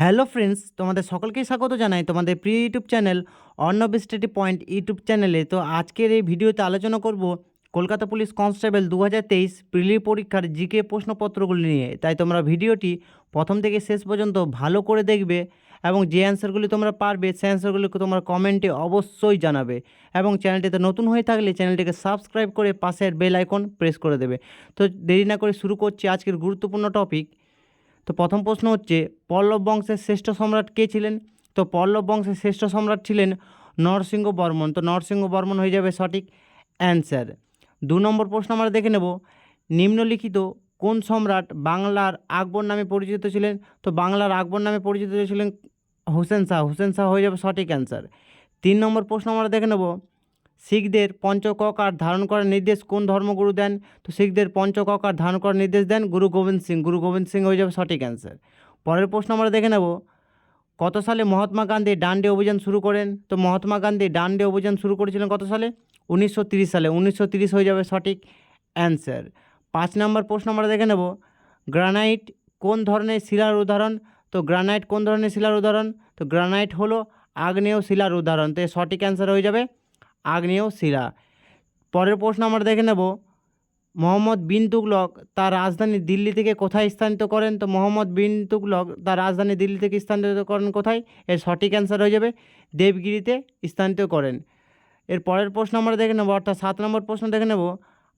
Hello friends, তোমাদের সকলকেই স্বাগত জানাই তোমাদের প্রিয় YouTube channel Arnab study point YouTube চ্যানেলে। তো আজকের এই ভিডিওতে আলোচনা করব কলকাতা পুলিশ কনস্টেবল 2023 প্রিলি পরীক্ষার জিকে প্রশ্নপত্রগুলি নিয়ে। তাই তোমরা ভিডিওটি প্রথম থেকে শেষ পর্যন্ত ভালো করে দেখবে এবং যে অ্যান্সারগুলি তোমরা পারবে সেই অ্যান্সারগুলিকে তোমরা কমেন্টে অবশ্যই জানাবে এবং চ্যানেলটিতে নতুন হয়ে থাকলে চ্যানেলটিকে সাবস্ক্রাইব করে পাশের বেল আইকন প্রেস করে দেবে। তো দেরি না করে শুরু করছি আজকের গুরুত্বপূর্ণ টপিক। তো প্রথম প্রশ্ন হচ্ছে, পল্লব বংশের শ্রেষ্ঠ সম্রাট কে ছিলেন? তো পল্লব বংশের শ্রেষ্ঠ সম্রাট ছিলেন নরসিংহ বর্মন। তো নরসিংহ বর্মন হয়ে যাবে সঠিক অ্যান্সার। 2 নম্বর প্রশ্ন আমরা দেখে নেব, নিম্নলিখিত কোন সম্রাট বাংলার আকবর নামে পরিচিত ছিলেন? তো বাংলার আকবর নামে পরিচিত ছিলেন হুসেন শাহ। হুসেন শাহ হয়ে যাবে সঠিক অ্যান্সার। 3 নম্বর প্রশ্ন আমরা দেখে নেব, শিখদের পঞ্চককার ধারণ করার নির্দেশ কোন ধর্মগুরু দেন? তো শিখদের পঞ্চককার ধারণ করার নির্দেশ দেন গুরু গোবিন্দ সিং। গুরু গোবিন্দ সিং হয়ে যাবে সঠিক অ্যান্সার। পরের প্রশ্ন আমরা দেখে নেব, কত সালে মহাত্মা গান্ধী ডান্ডি অভিযান শুরু করেন? তো মহাত্মা গান্ধী ডান্ডি অভিযান শুরু করেছিলেন কত সালে? 1930 সালে। 1930 হয়ে যাবে সঠিক অ্যান্সার। 5 নম্বর প্রশ্ন আমরা দেখে নেব, গ্রানাইট কোন ধরনের শিলার উদাহরণ? তো গ্রানাইট কোন ধরনের শিলার উদাহরণ? তো গ্রানাইট হলো আগ্নেয় শিলার উদাহরণ। তো এর সঠিক অ্যান্সার হয়ে যাবে আগ্নেয় শিলা। পরের প্রশ্ন আমরা দেখে নেব, মোহাম্মদ বিন তুগলক তার রাজধানী দিল্লি থেকে কোথায় স্থানান্তরিত করেন? তো মোহাম্মদ বিন তুগলক তার রাজধানী দিল্লি থেকে স্থানান্তরিত করেন কোথায়? এর সঠিক অ্যান্সার হয়ে যাবে দেবগিরিতে স্থানান্তরিত করেন। এর পরের প্রশ্ন আমরা দেখে নেব, অর্থাৎ 7 নম্বর প্রশ্ন দেখে নেব,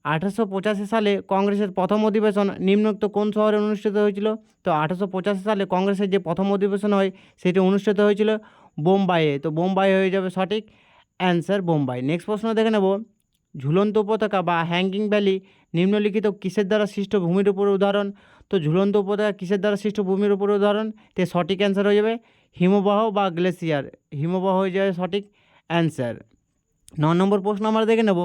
1885 সালে কংগ্রেসের প্রথম অধিবেশন নিম্নোক্ত কোন শহরে অনুষ্ঠিত হয়েছিল? তো 1885 সালে কংগ্রেসের যে প্রথম অধিবেশন হয় সেটি অনুষ্ঠিত হয়েছিল বোম্বাইয়ে। তো বোম্বাই হয়ে যাবে সঠিক অ্যান্সার, বোম্বাই। নেক্সট প্রশ্ন দেখে নেব, ঝুলন্ত উপত্যকা বা হ্যাঙ্গিং ভ্যালি নিম্নলিখিত কিসের দ্বারা সৃষ্ট ভূমির উপর উদাহরণ? তো ঝুলন্ত উপত্যকা কিসের দ্বারা সৃষ্ট ভূমির উপর উদাহরণ? তে সঠিক অ্যান্সার হয়ে যাবে হিমবাহ বা গ্লেসিয়ার। হিমবাহ হয়ে যাবে সঠিক অ্যান্সার। 9 নম্বর প্রশ্ন আমরা দেখে নেব,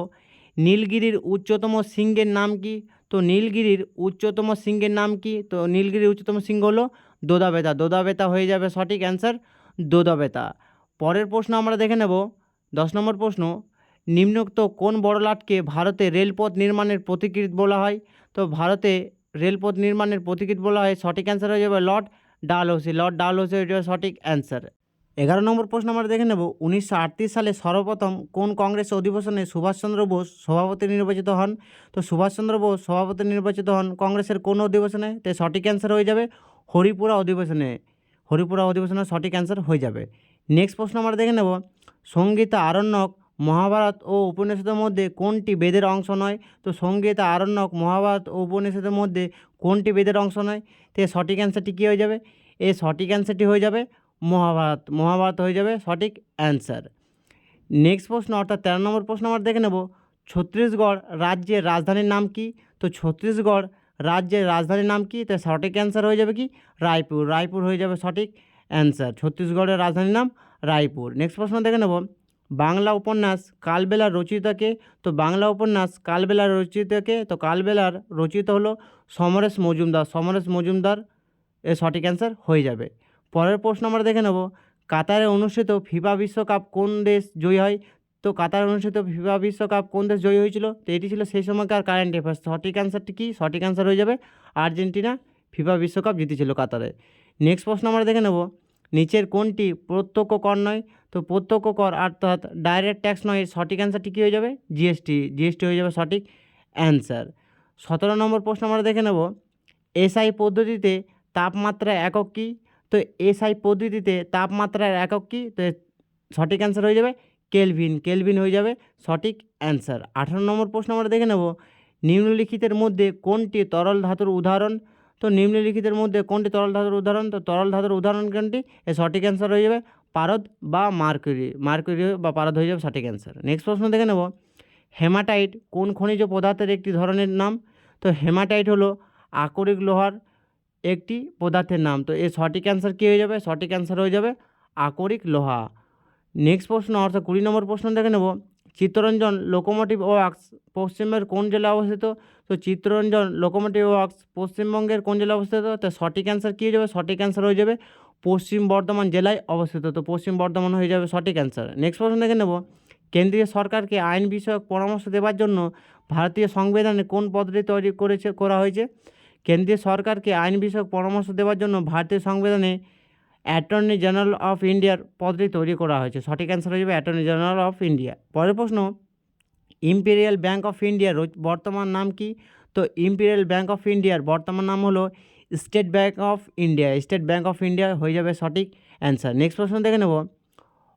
নীলগিরির উচ্চতম শৃঙ্গের নাম কি? তো নীলগিরির উচ্চতম শৃঙ্গের নাম কি? তো নীলগিরির উচ্চতম শৃঙ্গ হলো দোদাবেতা। দোদাবেতা হয়ে যাবে সঠিক অ্যান্সার, দোদাবেতা। পরের প্রশ্ন আমরা দেখে নেব, 10 নম্বর প্রশ্ন, নিম্নোক্ত কোন বড়লাটকে ভারতে রেলপথ নির্মাণের পথিকৃৎ বলা হয়? তো ভারতে রেলপথ নির্মাণের পথিকৃৎ বলা হয়, সঠিক অ্যান্সার হয়ে যাবে লর্ড ডালহৌসি। লর্ড ডালহৌসি হয়ে যাবে সঠিক অ্যান্সার। 11 নম্বর প্রশ্ন আমরা দেখে নেব, 1938 সালে সর্বপ্রথম কোন কংগ্রেস অধিবেশনে সুভাষচন্দ্র বোস সভাপতি নির্বাচিত হন? তো সুভাষচন্দ্র বোস সভাপতি নির্বাচিত হন কংগ্রেসের কোন অধিবেশনে? তো সঠিক অ্যান্সার হয়ে যাবে হরিপুরা অধিবেশনে। হরিপুরা অধিবেশনের সঠিক অ্যান্সার হয়ে যাবে। নেক্সট প্রশ্ন আমরা দেখে নেব, সংগীতা আরণ্যক মহাভারত ও উপনিষদের মধ্যে কোনটি বেদের অংশ নয়? তো সংগীতা আরণ্যক মহাভারত ও উপনিষদের মধ্যে কোনটি বেদের অংশ নয়? তো এর সঠিক অ্যান্সারটি কী হয়ে যাবে? এর সঠিক অ্যান্সারটি হয়ে যাবে মহাভারত। মহাভারত হয়ে যাবে সঠিক অ্যান্সার। নেক্সট প্রশ্ন, অর্থাৎ 13 নম্বর প্রশ্ন আমরা দেখে নেব, ছত্তিশগড় রাজ্যের রাজধানীর নাম কি? তো ছত্তিশগড় রাজ্যের রাজধানীর নাম কি? তো সঠিক অ্যান্সার হয়ে যাবে কি রায়পুর। রায়পুর হয়ে যাবে সঠিক অ্যান্সার। ছত্তিশগড়ের রাজধানীর নাম রায়পুর। নেক্সট প্রশ্ন দেখে নেব, বাংলা উপন্যাস কালবেলার রচয়িতাকে? তো বাংলা উপন্যাস কালবেলার রচয়িতাকে? তো কালবেলার রচয়িতা হলো সমরেশ মজুমদার। সমরেশ মজুমদার এর সঠিক অ্যান্সার হয়ে যাবে। পরের প্রশ্ন আমরা দেখে নেব, কাতারে অনুষ্ঠিত ফিফা বিশ্বকাপ কোন দেশ জয়ী হয়? তো কাতারে অনুষ্ঠিত ফিফা বিশ্বকাপ কোন দেশ জয়ী হয়েছিল? তো এটি ছিল সেই সময়কার কারেন্ট অ্যাফেয়ার্স। সঠিক অ্যান্সারটি কি? সঠিক অ্যান্সার হয়ে যাবে আর্জেন্টিনা ফিফা বিশ্বকাপ জিতেছিল কাতারে। নেক্সট প্রশ্ন আমরা দেখে নেব, নিচের কোনটি প্রত্যক্ষ কর নয়? তো প্রত্যক্ষ কর অর্থাৎ ডাইরেক্ট ট্যাক্স নয়। সঠিক অ্যান্সারটি কী হয়ে যাবে? জিএসটি। জিএসটি হয়ে যাবে সঠিক অ্যান্সার। 17 নম্বর প্রশ্ন আমরা দেখে নেব, এসআই পদ্ধতিতে তাপমাত্রা একক কী? তো এসআই পদ্ধতিতে তাপমাত্রার একক কী? তো সঠিক অ্যান্সার হয়ে যাবে কেলভিন। কেলভিন হয়ে যাবে সঠিক অ্যান্সার। 18 নম্বর প্রশ্ন আমরা দেখে নেব, নিম্নলিখিতের মধ্যে কোনটি তরল ধাতুর উদাহরণ? তো নিম্নলিখিতের মধ্যে কোনটি তরল ধাতুর উদাহরণ? তো তরল ধাতুর উদাহরণ কোনটি? এর সঠিক অ্যান্সার হয়ে যাবে পারদ বা মার্কুরি। মার্কুরি বা পারদ হয়ে যাবে সঠিক অ্যান্সার। নেক্সট প্রশ্ন দেখে নেব, হেমাটাইট কোন খনিজ পদার্থের একটি ধরনের নাম? তো হেমাটাইট হলো আকরিক লোহার একটি পদার্থের নাম। তো এর সঠিক অ্যান্সার কী হয়ে যাবে? সঠিক অ্যান্সার হয়ে যাবে আকরিক লোহা। নেক্সট প্রশ্ন, অর্থাৎ 20 নম্বর প্রশ্ন দেখে নেব, চিত্তরঞ্জন লোকোমোটিভ ওয়ার্কস পশ্চিমবঙ্গের কোন জেলায় অবস্থিত? তো চিত্তরঞ্জন লোকোমোটিভ ওয়ার্কস পশ্চিমবঙ্গের কোন জেলায় অবস্থিত? তো সঠিক অ্যান্সার কী হয়ে যাবে? সঠিক অ্যান্সার হয়ে যাবে পশ্চিম বর্ধমান জেলায় অবস্থিত। তো পশ্চিম বর্ধমান হয়ে যাবে সঠিক অ্যান্সার। নেক্সট প্রশ্ন দেখে নেব, কেন্দ্রীয় সরকারকে আইন বিষয়ক পরামর্শ দেওয়ার জন্য ভারতীয় সংবিধানে কোন পদ্ধতি তৈরি করা হয়েছে? কেন্দ্রীয় সরকারকে আইন বিষয়ক পরামর্শ দেওয়ার জন্য ভারতীয় সংবিধানে অ্যাটর্নি জেনারেল অফ ইন্ডিয়ার পদটি তৈরি করা হয়েছে? সঠিক অ্যান্সার হয়ে যাবে অ্যাটর্নি জেনারেল অফ ইন্ডিয়া। পরের প্রশ্ন, ইম্পেরিয়াল ব্যাঙ্ক অফ ইন্ডিয়ার বর্তমান নাম কি? তো ইম্পেরিয়াল ব্যাঙ্ক অফ ইন্ডিয়ার বর্তমান নাম হলো state bank of India. State bank of India হয়ে যাবে সঠিক অ্যান্সার। নেক্সট প্রশ্ন দেখে নেব,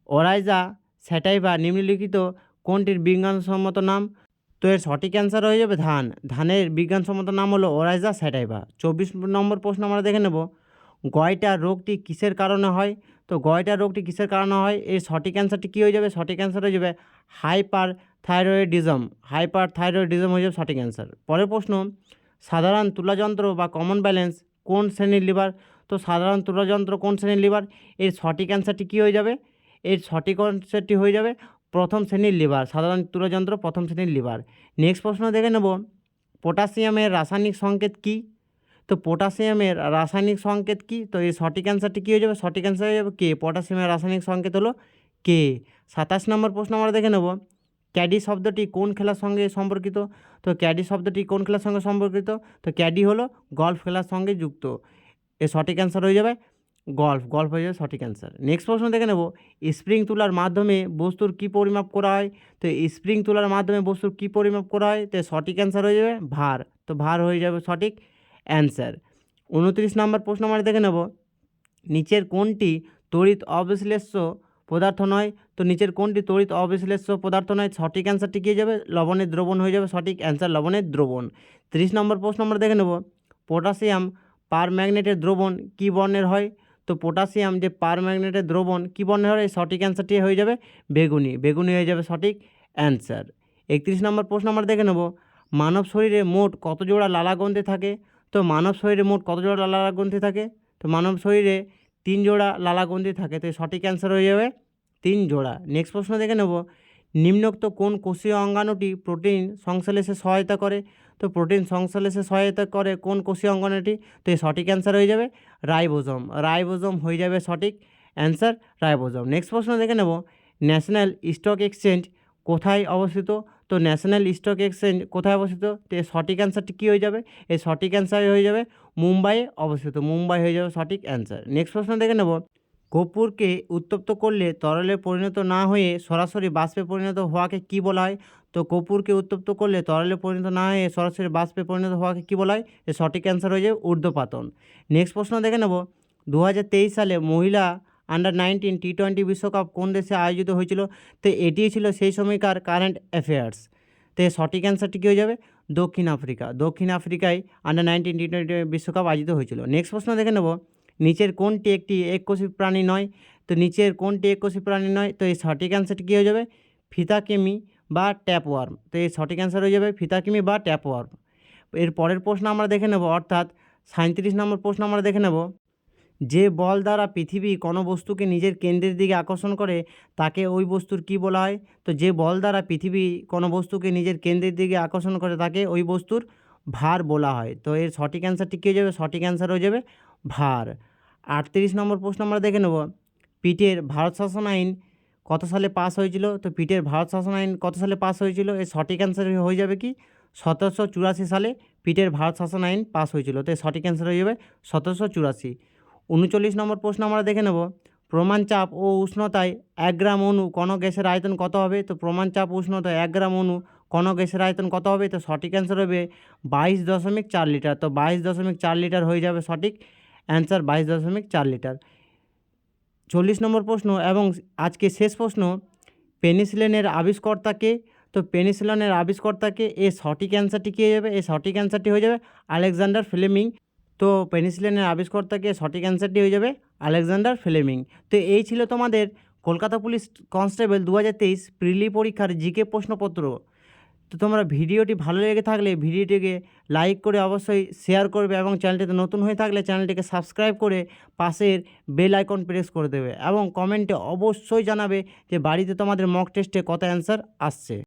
ওরাইজা স্যাটাইভা নিম্নলিখিত কোনটির বিজ্ঞানসম্মত নাম? তো এর সঠিক অ্যান্সার হয়ে যাবে ধান। ধানের বিজ্ঞানসম্মত নাম হলো ওরাইজা স্যাটাইভা। 24 নম্বর প্রশ্ন আমরা দেখে নেব, গয়টা রোগটি কিসের কারণে হয়? তো গয়টা রোগটি কিসের কারণে হয়? এর সঠিক অ্যান্সারটি কী হয়ে যাবে? সঠিক অ্যান্সার হয়ে যাবে হাইপার থাইরয়েডিজম। হাইপার থাইরয়েডিজম হয়ে যাবে সঠিক অ্যান্সার। পরের প্রশ্ন, সাধারণ তুলাযন্ত্র বা কমন ব্যালেন্স কোন শ্রেণীর লিভার? তো সাধারণ তুলাযন্ত্র কোন শ্রেণীর লিভার? এর সঠিক অ্যান্সারটি কী হয়ে যাবে? এর সঠিক অ্যান্সারটি হয়ে যাবে প্রথম শ্রেণীর লিভার। সাধারণ তুলাযন্ত্র প্রথম শ্রেণীর লিভার। নেক্সট প্রশ্ন দেখে নেব, পটাশিয়ামের রাসায়নিক সংকেত কী? তো পটাশিয়ামের রাসায়নিক সংকেত কী? তো এর সঠিক অ্যান্সারটি কী হয়ে যাবে? সঠিক অ্যান্সার হয়ে যাবে কে। পটাশিয়ামের রাসায়নিক সংকেত হলো কে। 27 নম্বর প্রশ্ন আমরা দেখে নেব, ক্যাডি শব্দটি কোন খেলার সঙ্গে সম্পর্কিত? তো ক্যাডি শব্দটি কোন খেলার সঙ্গে সম্পর্কিত? তো ক্যাডি হলো গল্ফ খেলার সঙ্গে যুক্ত। এর সঠিক অ্যান্সার হয়ে যাবে গল্ফ। গল্ফ হয়ে যাবে সঠিক অ্যান্সার। নেক্সট প্রশ্ন দেখে নেব, স্প্রিং তুলার মাধ্যমে বস্তুর কী পরিমাপ করা হয়? তো স্প্রিং তুলার মাধ্যমে বস্তুর কী পরিমাপ করা হয়? তো সঠিক অ্যান্সার হয়ে যাবে ভার। তো ভার হয়ে যাবে সঠিক অ্যান্সার। 29 নম্বর প্রশ্ন আমরা দেখে নেব, নিচের কোনটি তড়িৎ অবিশ্লেষ্য পদার্থ নয়? তো নিচের কোনটি তড়িৎ অবিশ্লেষ্য পদার্থ নয়? সঠিক অ্যান্সারটি কী হয়ে যাবে? লবণের দ্রবণ হয়ে যাবে সঠিক অ্যান্সার, লবণের দ্রবণ। 30 নম্বর প্রশ্ন আমরা দেখে নেব, পটাশিয়াম পারম্যাঙ্গনেটের দ্রবণ কী বর্ণের হয়? তো পটাশিয়াম যে পারম্যাঙ্গনেটের দ্রবণ কী বর্ণের হয়? সঠিক অ্যান্সারটি হয়ে যাবে বেগুনি। বেগুনি হয়ে যাবে সঠিক অ্যান্সার। 31 নম্বর প্রশ্ন আমরা দেখে নেব, মানব শরীরে মোট কত জোড়া লালাগ্রন্থি থাকে? তো মানব শরীরে মোট কত জোড়া লালাগ্রন্থি থাকে? তো মানব শরীরে 3 জোড়া লালাগ্রন্থি থাকে। তো সঠিক অ্যান্সার হয়ে যাবে 3 জোড়া। নেক্সট প্রশ্ন দেখে নেব, নিম্নোক্ত কোন কোষীয় অঙ্গাণুটি প্রোটিন সংশ্লেষে সহায়তা করে? তো প্রোটিন সংশ্লেষে সহায়তা করে কোন কোষীয় অঙ্গাণুটি? তো এই সঠিক অ্যান্সার হয়ে যাবে রাইবোজোম। রাইবোজোম হয়ে যাবে সঠিক অ্যান্সার, রাইবোজোম। নেক্সট প্রশ্ন দেখে নেব, ন্যাশনাল স্টক এক্সচেঞ্জ কোথায় অবস্থিত? তো ন্যাশনাল স্টক এক্সচেঞ্জ কোথায় অবস্থিত? তো এর সঠিক অ্যান্সারটি কী হয়ে যাবে? এর সঠিক অ্যান্সার হয়ে যাবে মুম্বাইয়ে অবস্থিত। মুম্বাই হয়ে যাবে সঠিক অ্যান্সার। নেক্সট প্রশ্ন দেখে নেব, কর্পূরকে উত্তপ্ত করলে তরলে পরিণত না হয়ে সরাসরি বাষ্পে পরিণত হওয়াকে কী বলা হয়? তো কর্পূরকে উত্তপ্ত করলে তরলে পরিণত না হয়ে সরাসরি বাষ্পে পরিণত হওয়াকে কী বলা হয়? এর সঠিক অ্যান্সার হয়ে যাবে ঊর্ধ্বপাতন। নেক্সট প্রশ্ন দেখে নেব, 2023 সালে মহিলা আন্ডার-19 টি-20 বিশ্বকাপ কোন দেশে আয়োজিত হয়েছিল? তো এটিই ছিল সেই সময়কার কারেন্ট অ্যাফেয়ার্স। তো এর সঠিক অ্যান্সারটি কী হয়ে যাবে? দক্ষিণ আফ্রিকা। দক্ষিণ আফ্রিকায় আন্ডার-19 টি-20 বিশ্বকাপ আয়োজিত হয়েছিল। নেক্সট প্রশ্ন দেখে নেব, নিচের কোনটি একটি এককোষী প্রাণী নয়? তো নিচের কোনটি এককোষী প্রাণী নয়? তো এই সঠিক অ্যান্সারটি কী হয়ে যাবে? ফিতাকৃমি বা ট্যাপওয়ার্ম। তো এই সঠিক অ্যান্সার হয়ে যাবে ফিতাকৃমি বা ট্যাপওয়ার্ম। এর পরের প্রশ্ন আমরা দেখে নেব, অর্থাৎ 37 নম্বর প্রশ্ন আমরা দেখে নেব, যে বল দ্বারা পৃথিবী কোনো বস্তুকে নিজের কেন্দ্রের দিকে আকর্ষণ করে তাকে ওই বস্তুর কী বলা হয়? তো যে বল দ্বারা পৃথিবী কোনো বস্তুকে নিজের কেন্দ্রের দিকে আকর্ষণ করে তাকে ওই বস্তুর ভার বলা হয়। তো এর সঠিক অ্যান্সারটি কী হয়ে যাবে? সঠিক অ্যান্সার হয়ে যাবে ভার। 38 নম্বর প্রশ্ন আমরা দেখে নেব, পিটের ভারত শাসন আইন কত সালে পাস হয়েছিল? তো পিটের ভারত শাসন আইন কত সালে পাস হয়েছিল? এর সঠিক অ্যান্সার হয়ে যাবে কি 1784 সালে পিটের ভারত শাসন আইন পাস হয়েছিল। তো এর সঠিক অ্যান্সার হয়ে যাবে 1784। 39 নম্বর প্রশ্ন আমরা দেখে নেব, প্রমাণ চাপ ও উষ্ণতায় 1 গ্রাম অণু কণ গ্যাসের আয়তন কত হবে? তো প্রমাণ চাপ ও উষ্ণতায় 1 গ্রাম অণু কণ গ্যাসের আয়তন কত হবে? তো সঠিক অ্যান্সার হবে 22.4 লিটার। তো 22.4 লিটার হয়ে যাবে সঠিক অ্যান্সার, 22.4 লিটার। 40 নম্বর প্রশ্ন এবং আজকে শেষ প্রশ্ন, পেনিসিলিনের আবিষ্কর্তাকে? তো পেনিসিলিনের আবিষ্কর্তাকে এর সঠিক অ্যান্সারটি কী হয়ে যাবে? এর সঠিক অ্যান্সারটি হয়ে যাবে আলেকজান্ডার ফ্লেমিং। তো পেনিসিলিনের আবিষ্কর্তাকে সঠিক অ্যান্সারটি হয়ে যাবে আলেকজান্ডার ফ্লেমিং। তো এই ছিল তোমাদের কলকাতা পুলিশ কনস্টেবল 2023 প্রিলি পরীক্ষার জিকে প্রশ্নপত্র। তো তোমরা ভিডিওটি ভালো লেগে থাকলে ভিডিওটিকে লাইক করে অবশ্যই শেয়ার করবে এবং চ্যানেলটিতে নতুন হয়ে থাকলে চ্যানেলটিকে সাবস্ক্রাইব করে পাশের বেল আইকন প্রেস করে দেবে এবং কমেন্টে অবশ্যই জানাবে যে বাড়িতে তোমাদের মক টেস্টে কত অ্যান্সার আসছে।